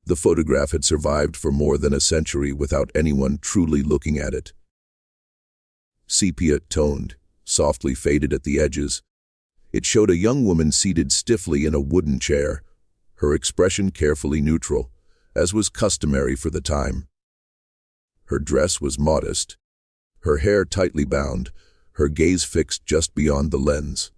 The photograph had survived for more than a century without anyone truly looking at it. Sepia-toned, softly faded at the edges, it showed a young woman seated stiffly in a wooden chair, her expression carefully neutral, as was customary for the time. Her dress was modest, her hair tightly bound, her gaze fixed just beyond the lens.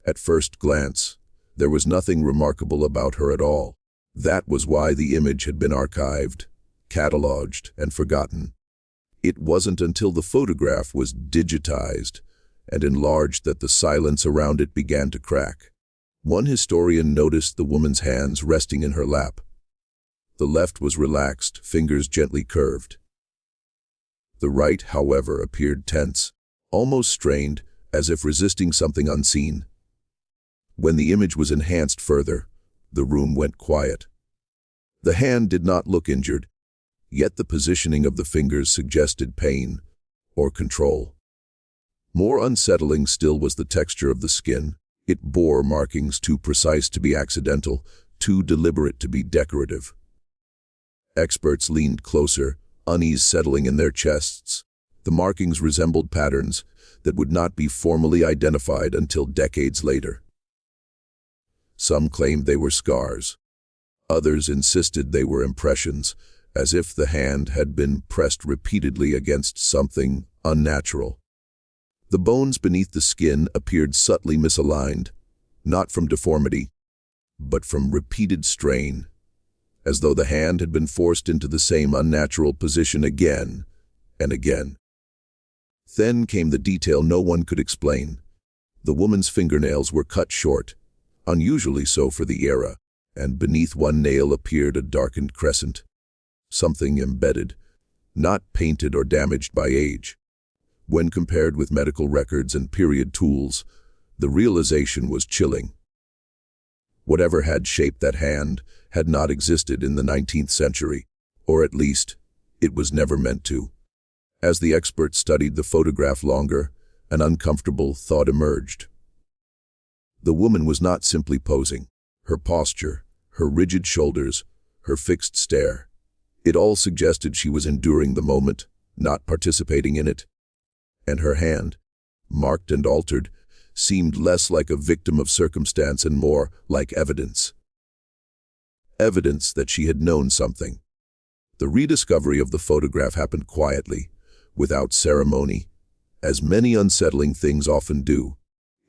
At first glance, there was nothing remarkable about her at all. That was why the image had been archived, cataloged, and forgotten. It wasn't until the photograph was digitized and enlarged that the silence around it began to crack. One historian noticed the woman's hands resting in her lap. The left was relaxed, fingers gently curved. The right, however, appeared tense, almost strained, as if resisting something unseen. When the image was enhanced further, the room went quiet. The hand did not look injured, yet the positioning of the fingers suggested pain or control. More unsettling still was the texture of the skin. It bore markings too precise to be accidental, too deliberate to be decorative. Experts leaned closer, unease settling in their chests. The markings resembled patterns that would not be formally identified until decades later. Some claimed they were scars. Others insisted they were impressions, as if the hand had been pressed repeatedly against something unnatural. The bones beneath the skin appeared subtly misaligned, not from deformity, but from repeated strain, as though the hand had been forced into the same unnatural position again and again. Then came the detail no one could explain. The woman's fingernails were cut short, unusually so for the era, and beneath one nail appeared a darkened crescent, something embedded, not painted or damaged by age. When compared with medical records and period tools, the realization was chilling. Whatever had shaped that hand had not existed in the 19th century, or at least, it was never meant to. As the experts studied the photograph longer, an uncomfortable thought emerged. The woman was not simply posing. Her posture, her rigid shoulders, her fixed stare, it all suggested she was enduring the moment, not participating in it. And her hand, marked and altered, seemed less like a victim of circumstance and more like evidence. Evidence that she had known something. The rediscovery of the photograph happened quietly, without ceremony, as many unsettling things often do.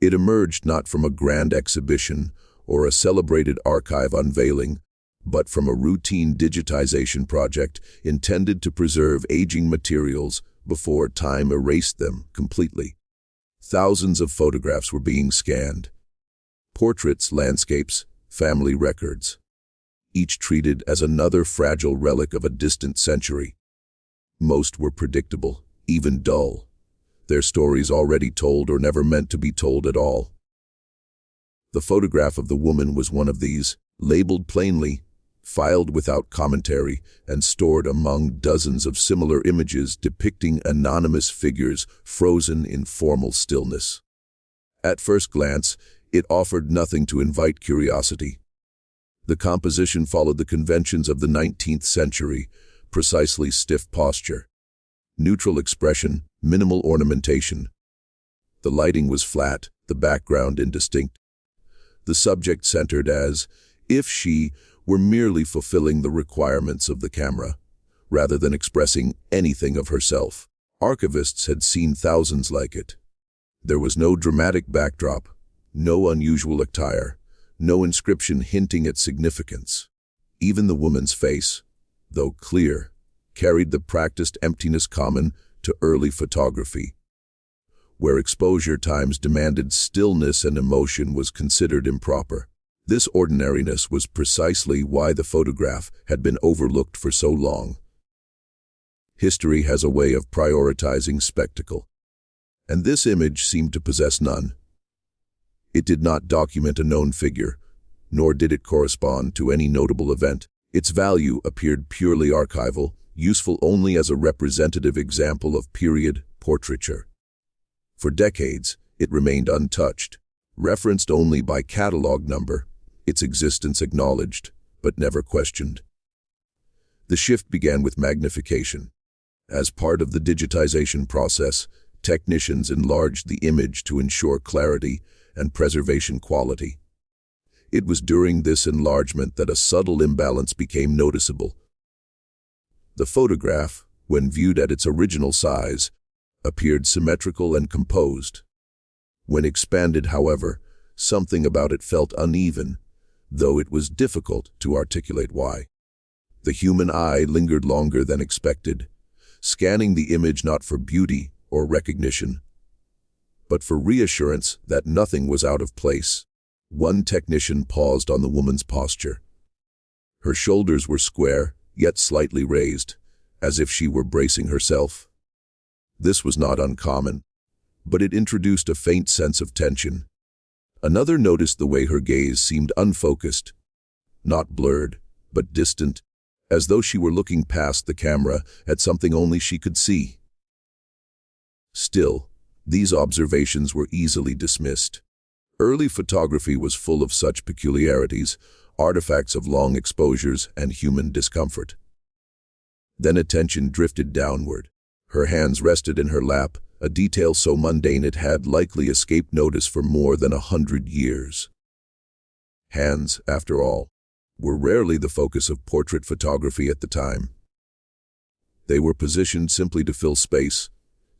It emerged not from a grand exhibition or a celebrated archive unveiling, but from a routine digitization project intended to preserve aging materials before time erased them completely. Thousands of photographs were being scanned. Portraits, landscapes, family records, each treated as another fragile relic of a distant century. Most were predictable, even dull, their stories already told or never meant to be told at all. The photograph of the woman was one of these, labeled plainly, filed without commentary, and stored among dozens of similar images depicting anonymous figures frozen in formal stillness. At first glance, it offered nothing to invite curiosity. The composition followed the conventions of the 19th century, precisely stiff posture, neutral expression, minimal ornamentation. The lighting was flat, the background indistinct. The subject centered as if she were merely fulfilling the requirements of the camera, rather than expressing anything of herself. Archivists had seen thousands like it. There was no dramatic backdrop, no unusual attire, no inscription hinting at significance. Even the woman's face, though clear, carried the practiced emptiness common to early photography, where exposure times demanded stillness and emotion was considered improper. This ordinariness was precisely why the photograph had been overlooked for so long. History has a way of prioritizing spectacle, and this image seemed to possess none. It did not document a known figure, nor did it correspond to any notable event. Its value appeared purely archival, useful only as a representative example of period portraiture. For decades, it remained untouched, referenced only by catalog number, its existence acknowledged, but never questioned. The shift began with magnification. As part of the digitization process, technicians enlarged the image to ensure clarity and preservation quality. It was during this enlargement that a subtle imbalance became noticeable. The photograph, when viewed at its original size, appeared symmetrical and composed. When expanded, however, something about it felt uneven, though it was difficult to articulate why. The human eye lingered longer than expected, scanning the image not for beauty or recognition, but for reassurance that nothing was out of place. One technician paused on the woman's posture. Her shoulders were square, yet slightly raised, as if she were bracing herself. This was not uncommon, but it introduced a faint sense of tension. Another noticed the way her gaze seemed unfocused, not blurred, but distant, as though she were looking past the camera at something only she could see. Still, these observations were easily dismissed. Early photography was full of such peculiarities, artifacts of long exposures and human discomfort. Then attention drifted downward. Her hands rested in her lap, a detail so mundane it had likely escaped notice for more than 100 years. Hands, after all, were rarely the focus of portrait photography at the time. They were positioned simply to fill space,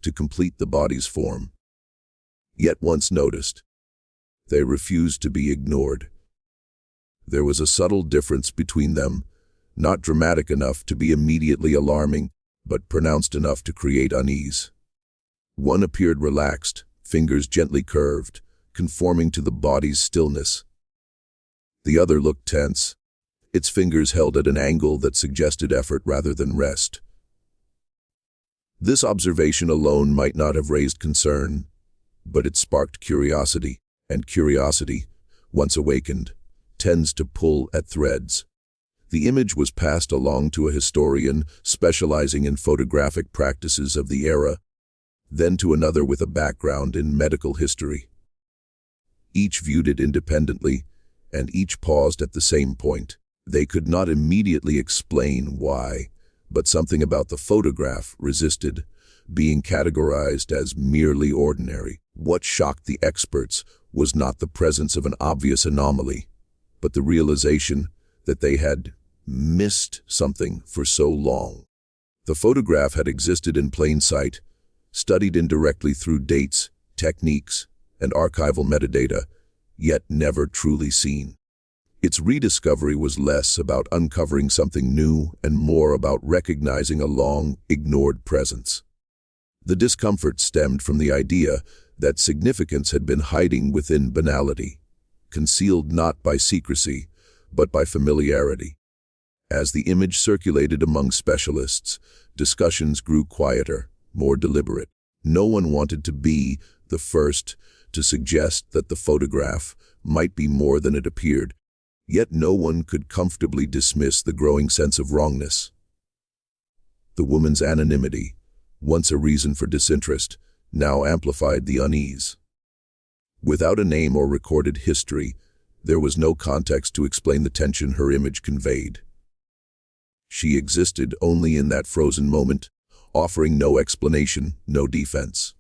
to complete the body's form. Yet once noticed, they refused to be ignored. There was a subtle difference between them, not dramatic enough to be immediately alarming, but pronounced enough to create unease. One appeared relaxed, fingers gently curved, conforming to the body's stillness. The other looked tense, its fingers held at an angle that suggested effort rather than rest. This observation alone might not have raised concern, but it sparked curiosity, and curiosity, once awakened, tends to pull at threads. The image was passed along to a historian specializing in photographic practices of the era, then to another with a background in medical history. Each viewed it independently, and each paused at the same point. They could not immediately explain why, but something about the photograph resisted being categorized as merely ordinary. What shocked the experts was not the presence of an obvious anomaly, but the realization that they had missed something for so long. The photograph had existed in plain sight, studied indirectly through dates, techniques, and archival metadata, yet never truly seen. Its rediscovery was less about uncovering something new and more about recognizing a long-ignored presence. The discomfort stemmed from the idea that significance had been hiding within banality, concealed not by secrecy, but by familiarity. As the image circulated among specialists, discussions grew quieter, more deliberate. No one wanted to be the first to suggest that the photograph might be more than it appeared, yet no one could comfortably dismiss the growing sense of wrongness. The woman's anonymity, once a reason for disinterest, now amplified the unease. Without a name or recorded history, there was no context to explain the tension her image conveyed. She existed only in that frozen moment, offering no explanation, no defense.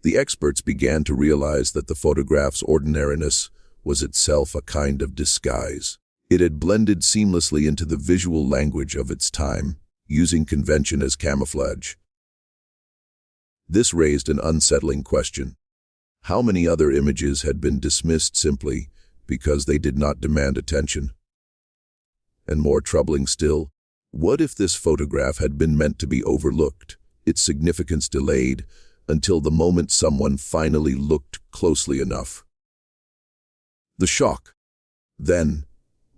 The experts began to realize that the photograph's ordinariness was itself a kind of disguise. It had blended seamlessly into the visual language of its time, using convention as camouflage. This raised an unsettling question. How many other images had been dismissed simply because they did not demand attention? And more troubling still, what if this photograph had been meant to be overlooked, its significance delayed, until the moment someone finally looked closely enough? The shock, then,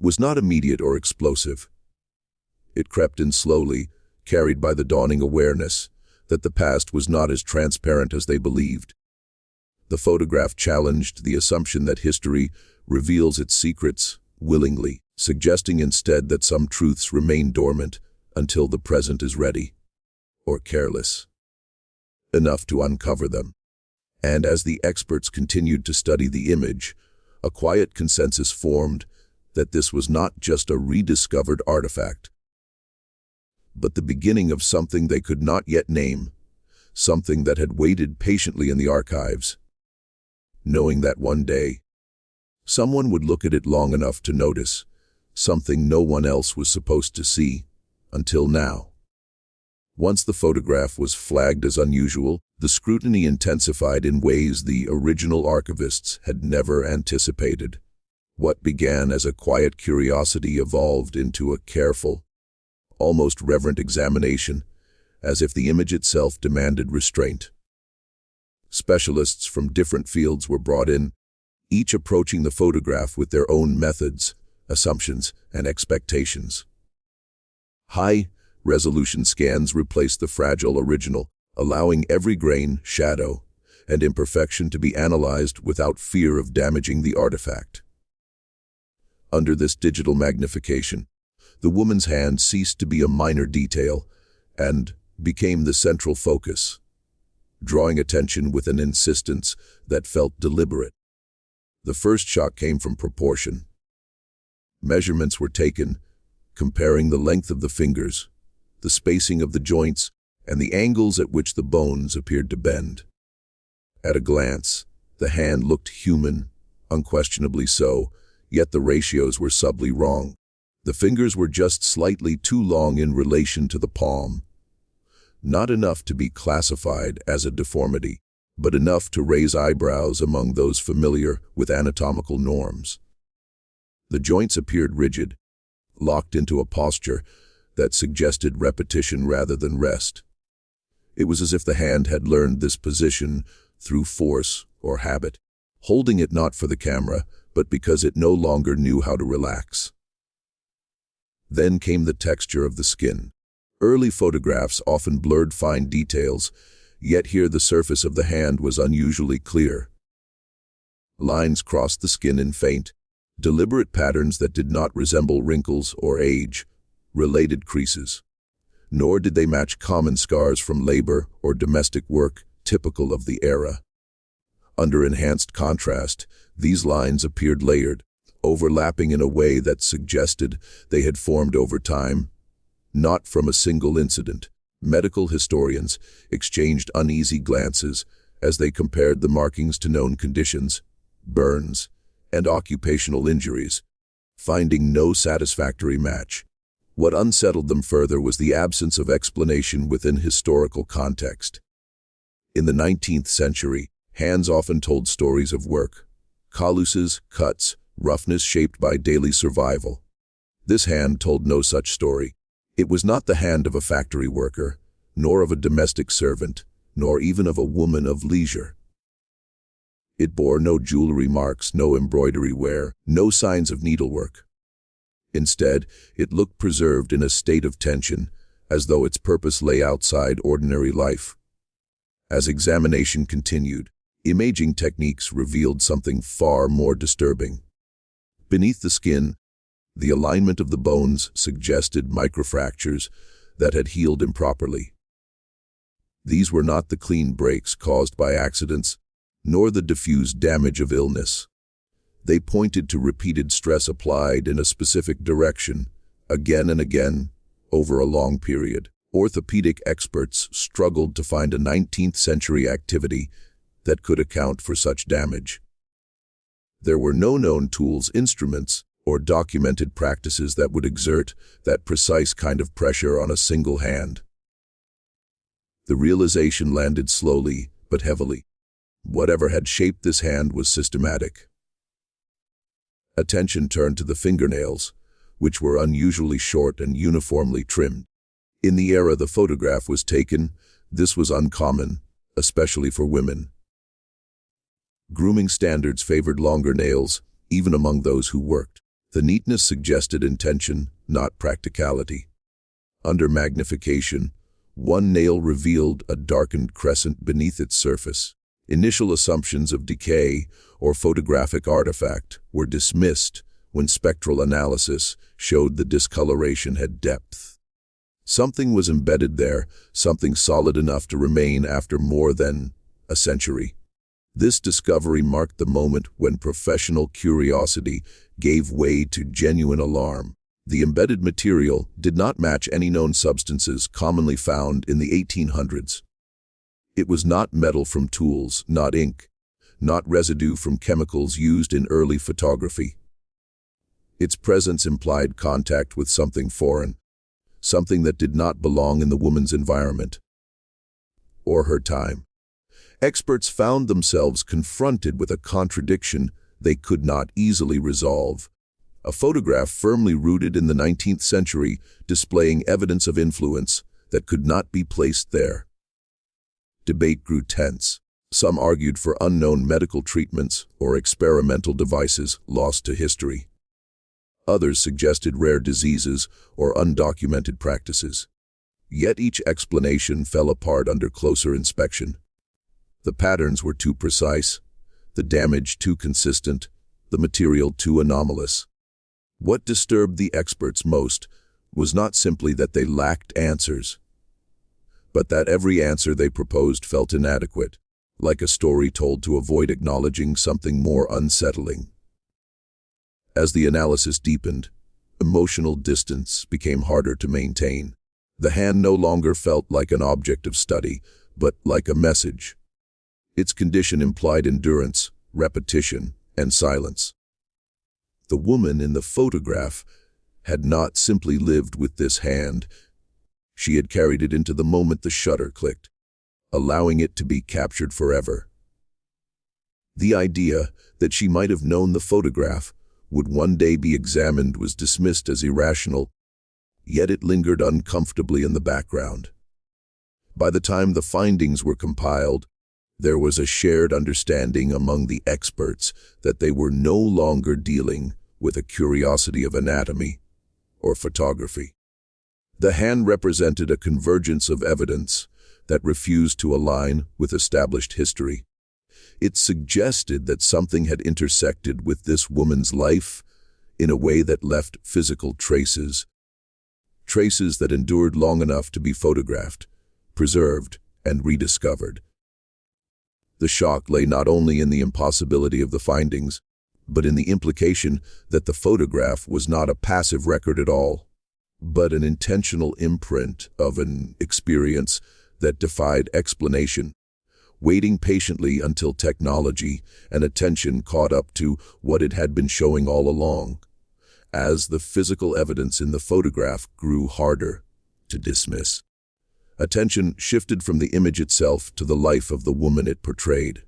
was not immediate or explosive. It crept in slowly, carried by the dawning awareness that the past was not as transparent as they believed. The photograph challenged the assumption that history reveals its secrets willingly, suggesting instead that some truths remain dormant until the present is ready, or careless enough to uncover them. And as the experts continued to study the image, a quiet consensus formed that this was not just a rediscovered artifact, but the beginning of something they could not yet name, something that had waited patiently in the archives, knowing that one day, someone would look at it long enough to notice something no one else was supposed to see until now. Once the photograph was flagged as unusual, the scrutiny intensified in ways the original archivists had never anticipated. What began as a quiet curiosity evolved into a careful, almost reverent examination, as if the image itself demanded restraint. Specialists from different fields were brought in, each approaching the photograph with their own methods, assumptions, and expectations. High-resolution scans replaced the fragile original, allowing every grain, shadow, and imperfection to be analyzed without fear of damaging the artifact. Under this digital magnification, the woman's hand ceased to be a minor detail and became the central focus, drawing attention with an insistence that felt deliberate. The first shock came from proportion. Measurements were taken, comparing the length of the fingers, the spacing of the joints, and the angles at which the bones appeared to bend. At a glance, the hand looked human, unquestionably so, yet the ratios were subtly wrong. The fingers were just slightly too long in relation to the palm. Not enough to be classified as a deformity, but enough to raise eyebrows among those familiar with anatomical norms. The joints appeared rigid, locked into a posture that suggested repetition rather than rest. It was as if the hand had learned this position through force or habit, holding it not for the camera, but because it no longer knew how to relax. Then came the texture of the skin. Early photographs often blurred fine details, yet here the surface of the hand was unusually clear. Lines crossed the skin in faint, deliberate patterns that did not resemble wrinkles or age, related creases. Nor did they match common scars from labor or domestic work typical of the era. Under enhanced contrast, these lines appeared layered, overlapping in a way that suggested they had formed over time, not from a single incident. Medical historians exchanged uneasy glances as they compared the markings to known conditions, burns, and occupational injuries, finding no satisfactory match. What unsettled them further was the absence of explanation within historical context. In the 19th century, hands often told stories of work, calluses, cuts, roughness shaped by daily survival. This hand told no such story. It was not the hand of a factory worker, nor of a domestic servant, nor even of a woman of leisure. It bore no jewelry marks, no embroidery wear, no signs of needlework. Instead, it looked preserved in a state of tension, as though its purpose lay outside ordinary life. As examination continued, imaging techniques revealed something far more disturbing. Beneath the skin, the alignment of the bones suggested microfractures that had healed improperly. These were not the clean breaks caused by accidents, nor the diffuse damage of illness. They pointed to repeated stress applied in a specific direction, again and again, over a long period. Orthopedic experts struggled to find a 19th-century activity that could account for such damage. There were no known tools, instruments, or documented practices that would exert that precise kind of pressure on a single hand. The realization landed slowly but heavily. Whatever had shaped this hand was systematic. Attention turned to the fingernails, which were unusually short and uniformly trimmed. In the era the photograph was taken, this was uncommon, especially for women. Grooming standards favored longer nails, even among those who worked. The neatness suggested intention, not practicality. Under magnification, one nail revealed a darkened crescent beneath its surface. Initial assumptions of decay or photographic artifact were dismissed when spectral analysis showed the discoloration had depth. Something was embedded there, something solid enough to remain after more than a century. This discovery marked the moment when professional curiosity gave way to genuine alarm. The embedded material did not match any known substances commonly found in the 1800s. It was not metal from tools, not ink, not residue from chemicals used in early photography. Its presence implied contact with something foreign, something that did not belong in the woman's environment or her time. Experts found themselves confronted with a contradiction they could not easily resolve. A photograph firmly rooted in the 19th century, displaying evidence of influence that could not be placed there. Debate grew tense. Some argued for unknown medical treatments or experimental devices lost to history. Others suggested rare diseases or undocumented practices. Yet each explanation fell apart under closer inspection. The patterns were too precise, the damage too consistent, the material too anomalous. What disturbed the experts most was not simply that they lacked answers, but that every answer they proposed felt inadequate, like a story told to avoid acknowledging something more unsettling. As the analysis deepened, emotional distance became harder to maintain. The hand no longer felt like an object of study, but like a message. Its condition implied endurance, repetition, and silence. The woman in the photograph had not simply lived with this hand. She had carried it into the moment the shutter clicked, allowing it to be captured forever. The idea that she might have known the photograph would one day be examined was dismissed as irrational, yet it lingered uncomfortably in the background. By the time the findings were compiled, there was a shared understanding among the experts that they were no longer dealing with a curiosity of anatomy or photography. The hand represented a convergence of evidence that refused to align with established history. It suggested that something had intersected with this woman's life in a way that left physical traces that endured long enough to be photographed, preserved, and rediscovered. The shock lay not only in the impossibility of the findings, but in the implication that the photograph was not a passive record at all, but an intentional imprint of an experience that defied explanation, waiting patiently until technology and attention caught up to what it had been showing all along. As the physical evidence in the photograph grew harder to dismiss, attention shifted from the image itself to the life of the woman it portrayed.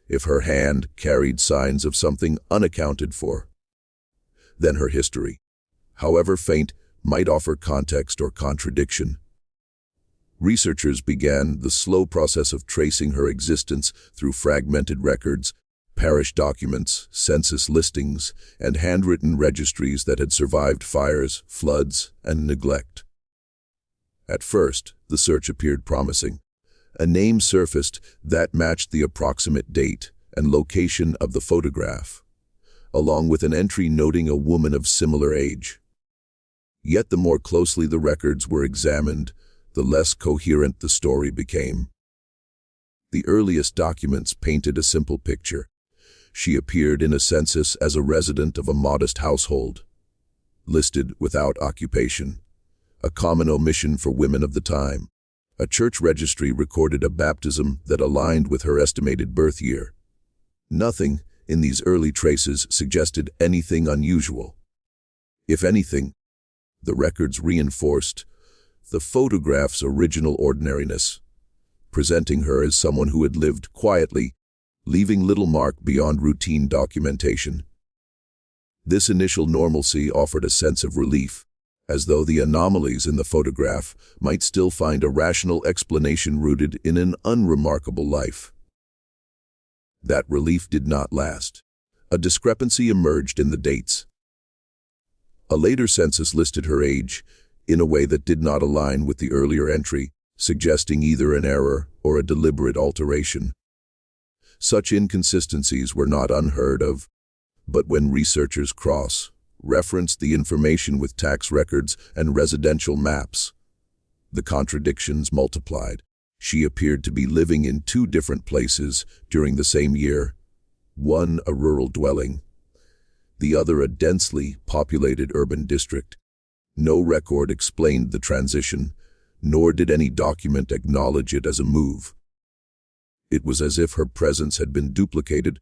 If her hand carried signs of something unaccounted for, then her history, however faint, might offer context or contradiction. Researchers began the slow process of tracing her existence through fragmented records, parish documents, census listings, and handwritten registries that had survived fires, floods, and neglect. At first, the search appeared promising. A name surfaced that matched the approximate date and location of the photograph, along with an entry noting a woman of similar age. Yet the more closely the records were examined, the less coherent the story became. The earliest documents painted a simple picture. She appeared in a census as a resident of a modest household, listed without occupation, a common omission for women of the time. A church registry recorded a baptism that aligned with her estimated birth year. Nothing in these early traces suggested anything unusual. If anything, the records reinforced the photograph's original ordinariness, presenting her as someone who had lived quietly, leaving little mark beyond routine documentation. This initial normalcy offered a sense of relief, as though the anomalies in the photograph might still find a rational explanation rooted in an unremarkable life. That relief did not last. A discrepancy emerged in the dates. A later census listed her age in a way that did not align with the earlier entry, suggesting either an error or a deliberate alteration. Such inconsistencies were not unheard of, but when researchers cross-referenced the information with tax records and residential maps, the contradictions multiplied. She appeared to be living in two different places during the same year, one a rural dwelling, the other a densely populated urban district. No record explained the transition, nor did any document acknowledge it as a move. It was as if her presence had been duplicated,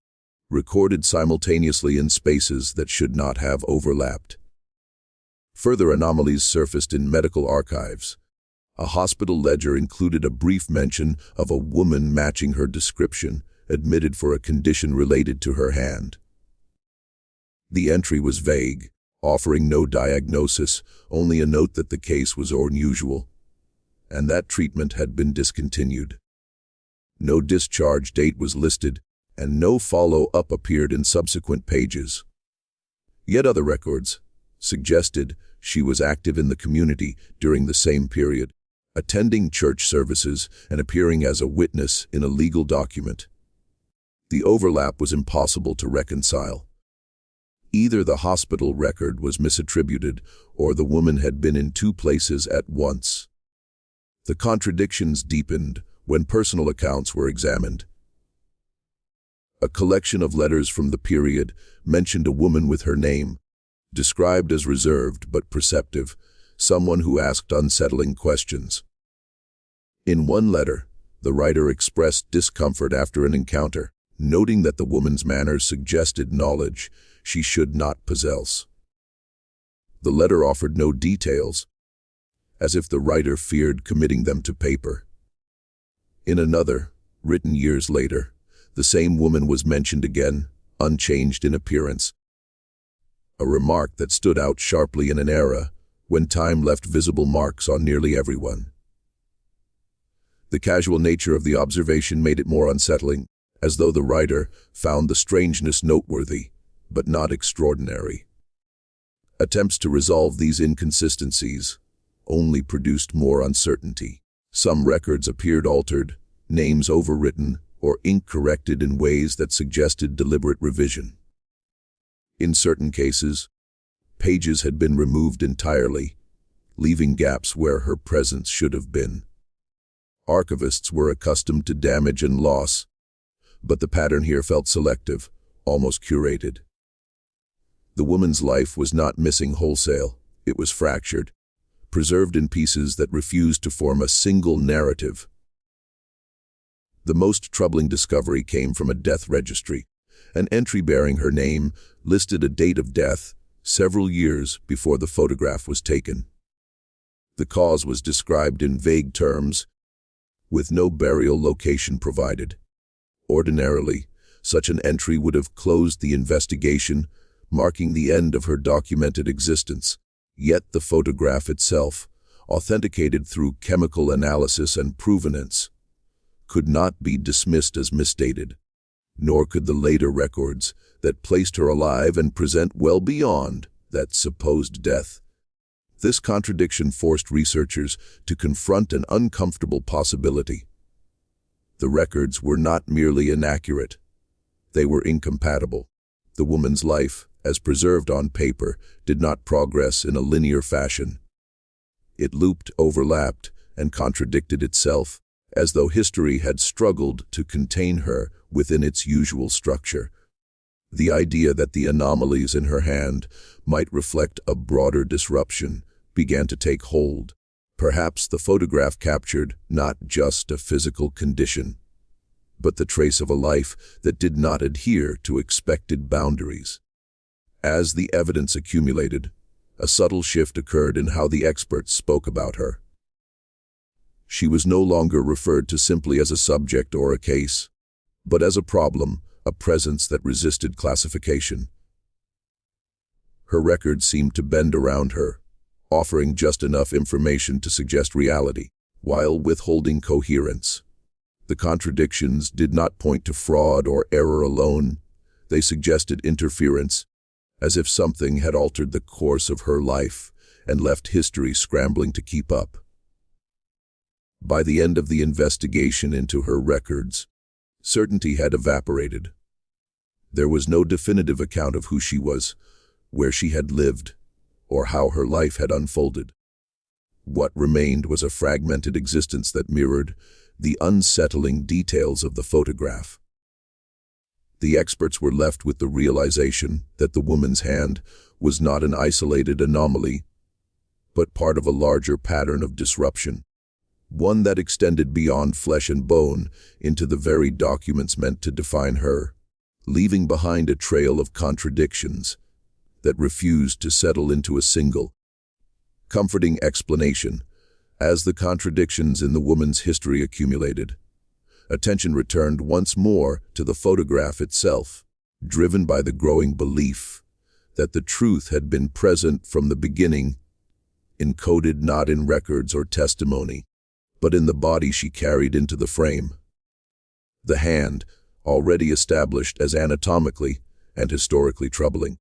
recorded simultaneously in spaces that should not have overlapped. Further anomalies surfaced in medical archives. A hospital ledger included a brief mention of a woman matching her description, admitted for a condition related to her hand. The entry was vague, offering no diagnosis, only a note that the case was unusual, and that treatment had been discontinued. No discharge date was listed, and no follow-up appeared in subsequent pages. Yet other records suggested she was active in the community during the same period, attending church services and appearing as a witness in a legal document. The overlap was impossible to reconcile. Either the hospital record was misattributed, or the woman had been in two places at once. The contradictions deepened when personal accounts were examined. A collection of letters from the period mentioned a woman with her name, described as reserved but perceptive, someone who asked unsettling questions. In one letter, the writer expressed discomfort after an encounter, noting that the woman's manner suggested knowledge she should not possess. The letter offered no details, as if the writer feared committing them to paper. In another, written years later, the same woman was mentioned again, unchanged in appearance. A remark that stood out sharply in an era when time left visible marks on nearly everyone. The casual nature of the observation made it more unsettling, as though the writer found the strangeness noteworthy, but not extraordinary. Attempts to resolve these inconsistencies only produced more uncertainty. Some records appeared altered, names overwritten, or ink corrected in ways that suggested deliberate revision. In certain cases, pages had been removed entirely, leaving gaps where her presence should have been. Archivists were accustomed to damage and loss, but the pattern here felt selective, almost curated. The woman's life was not missing wholesale, it was fractured, preserved in pieces that refused to form a single narrative. The most troubling discovery came from a death registry. An entry bearing her name listed a date of death several years before the photograph was taken. The cause was described in vague terms, with no burial location provided. Ordinarily, such an entry would have closed the investigation, marking the end of her documented existence. Yet the photograph itself, authenticated through chemical analysis and provenance, could not be dismissed as misdated, nor could the later records that placed her alive and present well beyond that supposed death. This contradiction forced researchers to confront an uncomfortable possibility. The records were not merely inaccurate, they were incompatible. The woman's life, as preserved on paper, did not progress in a linear fashion. It looped, overlapped, and contradicted itself, as though history had struggled to contain her within its usual structure. The idea that the anomalies in her hand might reflect a broader disruption began to take hold. Perhaps the photograph captured not just a physical condition, but the trace of a life that did not adhere to expected boundaries. As the evidence accumulated, a subtle shift occurred in how the experts spoke about her. She was no longer referred to simply as a subject or a case, but as a problem, a presence that resisted classification. Her record seemed to bend around her, offering just enough information to suggest reality, while withholding coherence. The contradictions did not point to fraud or error alone. They suggested interference, as if something had altered the course of her life and left history scrambling to keep up. By the end of the investigation into her records, certainty had evaporated. There was no definitive account of who she was, where she had lived, or how her life had unfolded. What remained was a fragmented existence that mirrored the unsettling details of the photograph. The experts were left with the realization that the woman's hand was not an isolated anomaly, but part of a larger pattern of disruption, one that extended beyond flesh and bone into the very documents meant to define her, leaving behind a trail of contradictions that refused to settle into a single, comforting explanation. As the contradictions in the woman's history accumulated, attention returned once more to the photograph itself, driven by the growing belief that the truth had been present from the beginning, encoded not in records or testimony, but in the body she carried into the frame. The hand, already established as anatomically and historically troubling,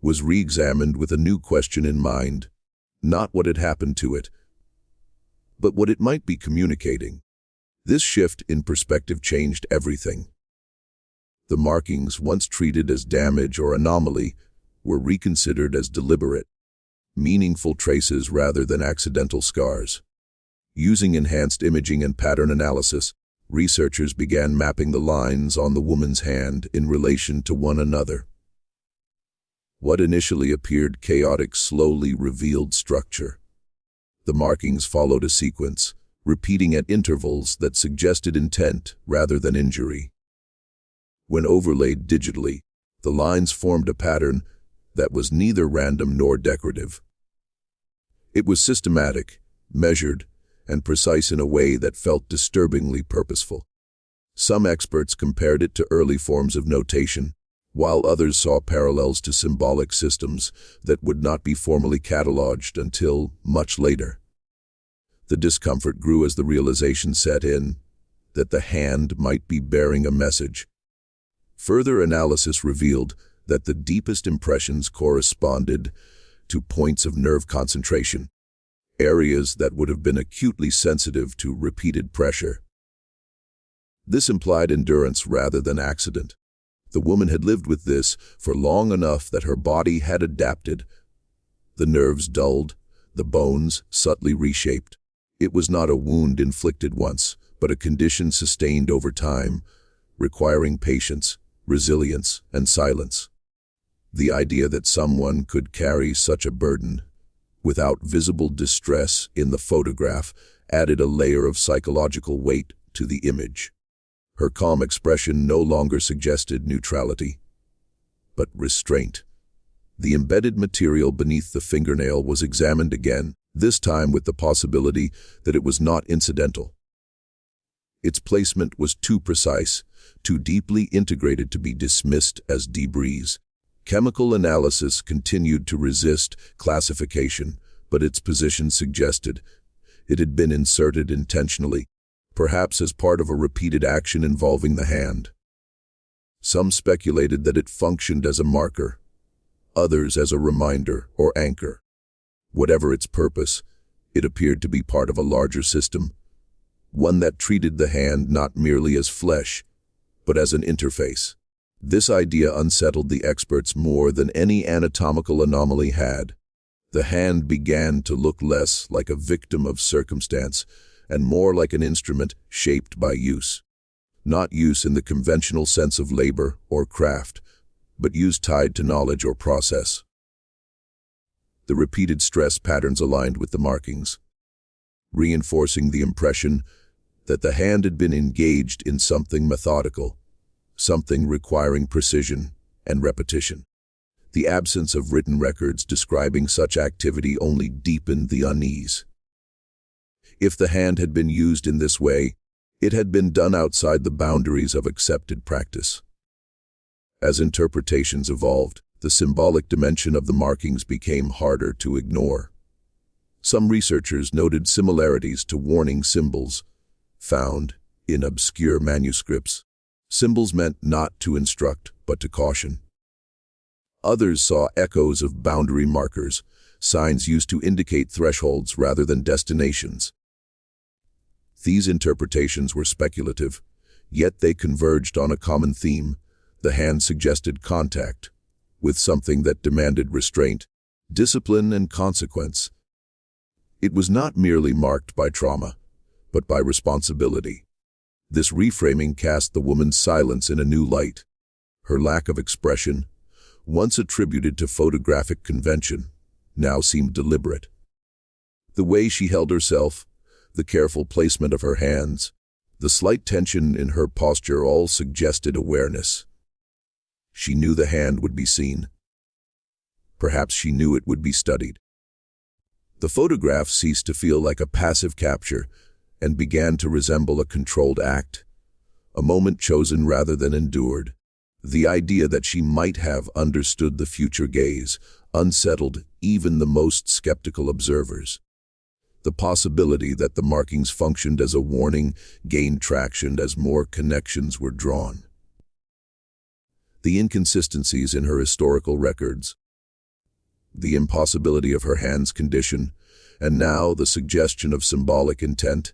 was re-examined with a new question in mind, not what had happened to it, but what it might be communicating. This shift in perspective changed everything. The markings, once treated as damage or anomaly, were reconsidered as deliberate, meaningful traces rather than accidental scars. Using enhanced imaging and pattern analysis, researchers began mapping the lines on the woman's hand in relation to one another. What initially appeared chaotic slowly revealed structure. The markings followed a sequence, repeating at intervals that suggested intent rather than injury. When overlaid digitally, the lines formed a pattern that was neither random nor decorative. It was systematic, measured, and precise in a way that felt disturbingly purposeful. Some experts compared it to early forms of notation, while others saw parallels to symbolic systems that would not be formally cataloged until much later. The discomfort grew as the realization set in that the hand might be bearing a message. Further analysis revealed that the deepest impressions corresponded to points of nerve concentration, areas that would have been acutely sensitive to repeated pressure. This implied endurance rather than accident. The woman had lived with this for long enough that her body had adapted. The nerves dulled, the bones subtly reshaped. It was not a wound inflicted once, but a condition sustained over time, requiring patience, resilience, and silence. The idea that someone could carry such a burden without visible distress in the photograph added a layer of psychological weight to the image. Her calm expression no longer suggested neutrality, but restraint. The embedded material beneath the fingernail was examined again, this time with the possibility that it was not incidental. Its placement was too precise, too deeply integrated to be dismissed as debris. Chemical analysis continued to resist classification, but its position suggested it had been inserted intentionally, perhaps as part of a repeated action involving the hand. Some speculated that it functioned as a marker, others as a reminder or anchor. Whatever its purpose, it appeared to be part of a larger system, one that treated the hand not merely as flesh, but as an interface. This idea unsettled the experts more than any anatomical anomaly had. The hand began to look less like a victim of circumstance and more like an instrument shaped by use. Not use in the conventional sense of labor or craft, but use tied to knowledge or process. The repeated stress patterns aligned with the markings, reinforcing the impression that the hand had been engaged in something methodical, something requiring precision and repetition. The absence of written records describing such activity only deepened the unease. If the hand had been used in this way, it had been done outside the boundaries of accepted practice. As interpretations evolved, the symbolic dimension of the markings became harder to ignore. Some researchers noted similarities to warning symbols found in obscure manuscripts. Symbols meant not to instruct, but to caution. Others saw echoes of boundary markers, signs used to indicate thresholds rather than destinations. These interpretations were speculative, yet they converged on a common theme. The hand suggested contact with something that demanded restraint, discipline, and consequence. It was not merely marked by trauma, but by responsibility. This reframing cast the woman's silence in a new light. Her lack of expression, once attributed to photographic convention, now seemed deliberate. The way she held herself, the careful placement of her hands, the slight tension in her posture all suggested awareness. She knew the hand would be seen. Perhaps she knew it would be studied. The photograph ceased to feel like a passive capture and began to resemble a controlled act, a moment chosen rather than endured. The idea that she might have understood the future gaze unsettled even the most skeptical observers. The possibility that the markings functioned as a warning gained traction as more connections were drawn. The inconsistencies in her historical records, the impossibility of her hand's condition, and now the suggestion of symbolic intent,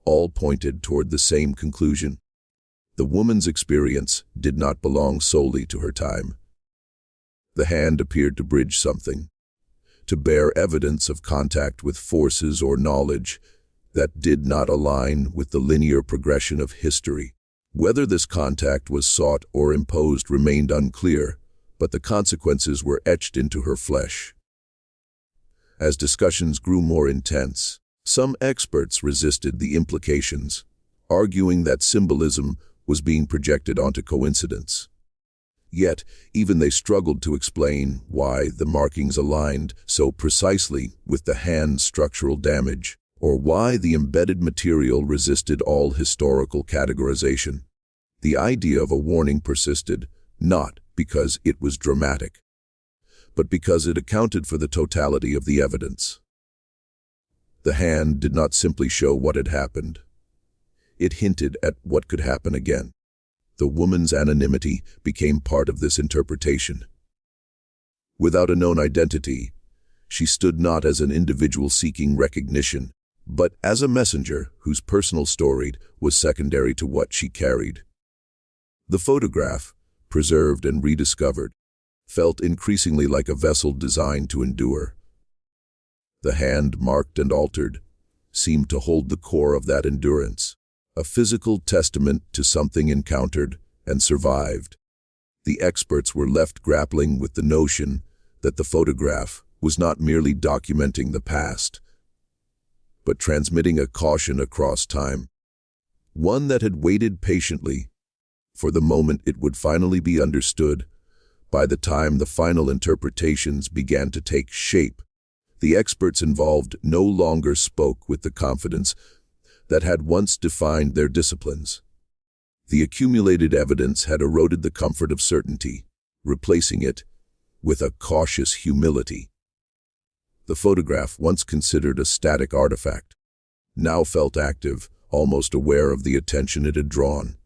all pointed toward the same conclusion. The woman's experience did not belong solely to her time. The hand appeared to bridge something, to bear evidence of contact with forces or knowledge that did not align with the linear progression of history. Whether this contact was sought or imposed remained unclear, but the consequences were etched into her flesh. As discussions grew more intense, some experts resisted the implications, arguing that symbolism was being projected onto coincidence. Yet, even they struggled to explain why the markings aligned so precisely with the hand's structural damage, or why the embedded material resisted all historical categorization. The idea of a warning persisted, not because it was dramatic, but because it accounted for the totality of the evidence. The hand did not simply show what had happened. It hinted at what could happen again. The woman's anonymity became part of this interpretation. Without a known identity, she stood not as an individual seeking recognition, but as a messenger whose personal story was secondary to what she carried. The photograph, preserved and rediscovered, felt increasingly like a vessel designed to endure. The hand, marked and altered, seemed to hold the core of that endurance, a physical testament to something encountered and survived. The experts were left grappling with the notion that the photograph was not merely documenting the past, but transmitting a caution across time, one that had waited patiently for the moment it would finally be understood. By the time the final interpretations began to take shape, the experts involved no longer spoke with the confidence that had once defined their disciplines. The accumulated evidence had eroded the comfort of certainty, replacing it with a cautious humility. The photograph, once considered a static artifact, now felt active, almost aware of the attention it had drawn.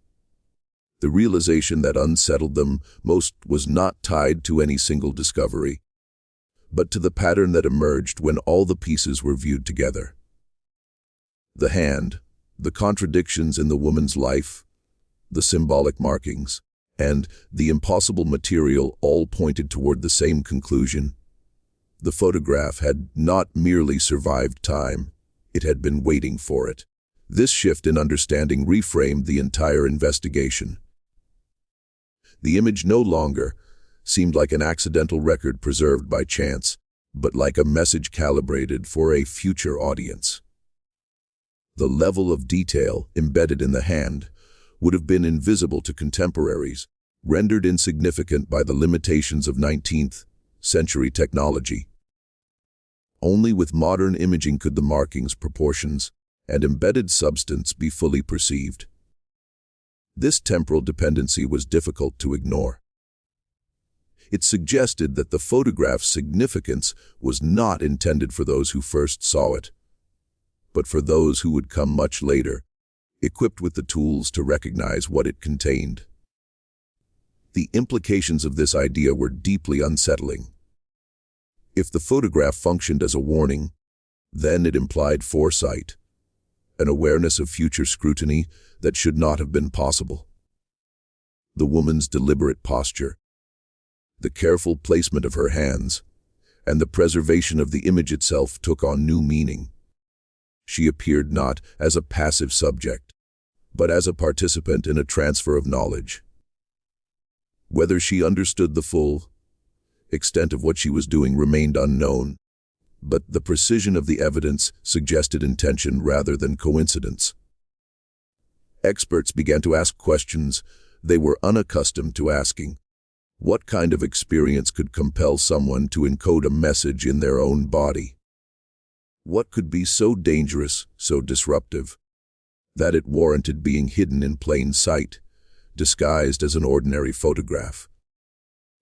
The realization that unsettled them most was not tied to any single discovery, but to the pattern that emerged when all the pieces were viewed together. The hand, the contradictions in the woman's life, the symbolic markings, and the impossible material all pointed toward the same conclusion. The photograph had not merely survived time, it had been waiting for it. This shift in understanding reframed the entire investigation. The image no longer seemed like an accidental record preserved by chance, but like a message calibrated for a future audience. The level of detail embedded in the hand would have been invisible to contemporaries, rendered insignificant by the limitations of 19th-century technology. Only with modern imaging could the markings, proportions, and embedded substance be fully perceived. This temporal dependency was difficult to ignore. It suggested that the photograph's significance was not intended for those who first saw it, but for those who would come much later, equipped with the tools to recognize what it contained. The implications of this idea were deeply unsettling. If the photograph functioned as a warning, then it implied foresight, an awareness of future scrutiny that should not have been possible. The woman's deliberate posture, the careful placement of her hands, and the preservation of the image itself took on new meaning. She appeared not as a passive subject, but as a participant in a transfer of knowledge. Whether she understood the full extent of what she was doing remained unknown, but the precision of the evidence suggested intention rather than coincidence. Experts began to ask questions they were unaccustomed to asking. What kind of experience could compel someone to encode a message in their own body? What could be so dangerous, so disruptive, that it warranted being hidden in plain sight, disguised as an ordinary photograph?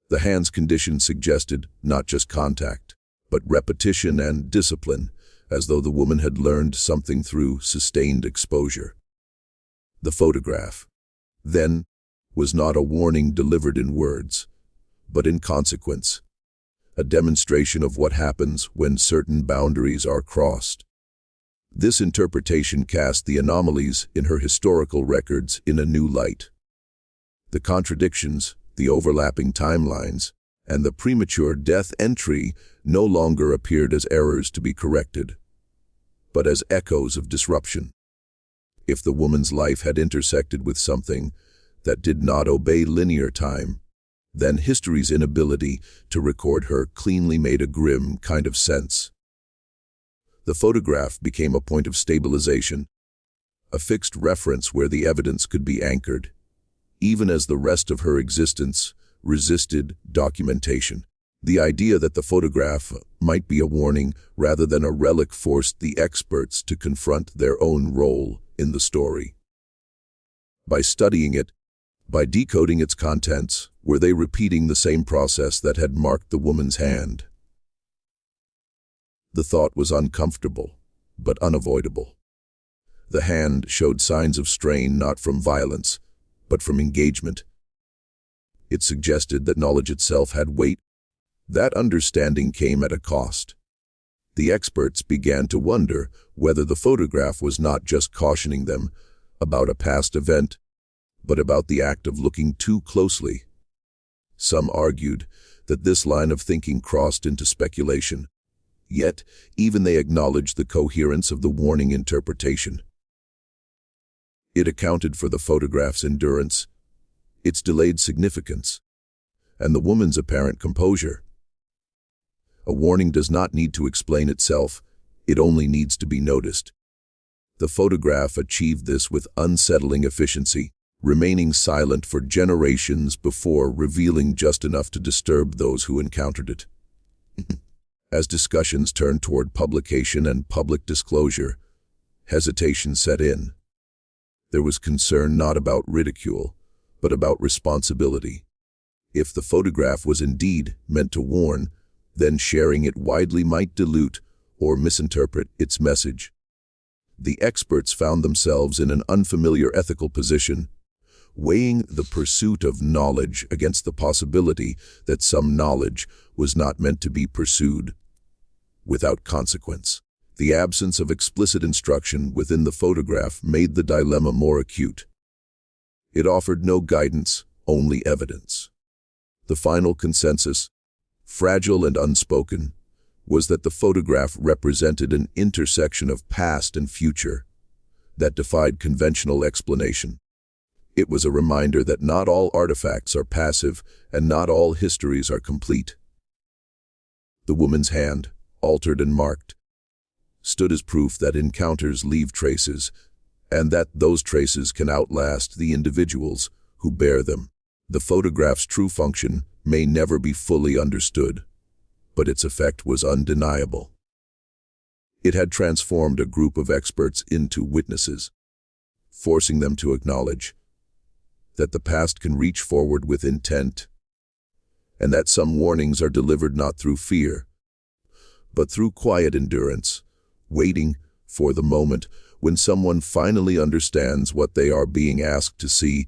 The hand's condition suggested not just contact, but repetition and discipline, as though the woman had learned something through sustained exposure. The photograph, then, was not a warning delivered in words, but in consequence, a demonstration of what happens when certain boundaries are crossed. This interpretation cast the anomalies in her historical records in a new light. The contradictions, the overlapping timelines, and the premature death entry no longer appeared as errors to be corrected, but as echoes of disruption. If the woman's life had intersected with something that did not obey linear time, then history's inability to record her cleanly made a grim kind of sense. The photograph became a point of stabilization, a fixed reference where the evidence could be anchored, even as the rest of her existence resisted documentation. The idea that the photograph might be a warning rather than a relic forced the experts to confront their own role in the story. By studying it, by decoding its contents, were they repeating the same process that had marked the woman's hand? The thought was uncomfortable, but unavoidable. The hand showed signs of strain not from violence, but from engagement. It suggested that knowledge itself had weight. That understanding came at a cost. The experts began to wonder whether the photograph was not just cautioning them about a past event, but about the act of looking too closely. Some argued that this line of thinking crossed into speculation, yet even they acknowledged the coherence of the warning interpretation. It accounted for the photograph's endurance, its delayed significance, and the woman's apparent composure. A warning does not need to explain itself, it only needs to be noticed. The photograph achieved this with unsettling efficiency, remaining silent for generations before revealing just enough to disturb those who encountered it. As discussions turned toward publication and public disclosure, hesitation set in. There was concern not about ridicule, but about responsibility. If the photograph was indeed meant to warn, then sharing it widely might dilute or misinterpret its message. The experts found themselves in an unfamiliar ethical position, weighing the pursuit of knowledge against the possibility that some knowledge was not meant to be pursued without consequence. The absence of explicit instruction within the photograph made the dilemma more acute. It offered no guidance, only evidence. The final consensus, fragile and unspoken, was that the photograph represented an intersection of past and future that defied conventional explanation. It was a reminder that not all artifacts are passive and not all histories are complete. The woman's hand, altered and marked, stood as proof that encounters leave traces, and that those traces can outlast the individuals who bear them. The photograph's true function may never be fully understood, but its effect was undeniable. It had transformed a group of experts into witnesses, forcing them to acknowledge that the past can reach forward with intent, and that some warnings are delivered not through fear, but through quiet endurance, waiting for the moment when someone finally understands what they are being asked to see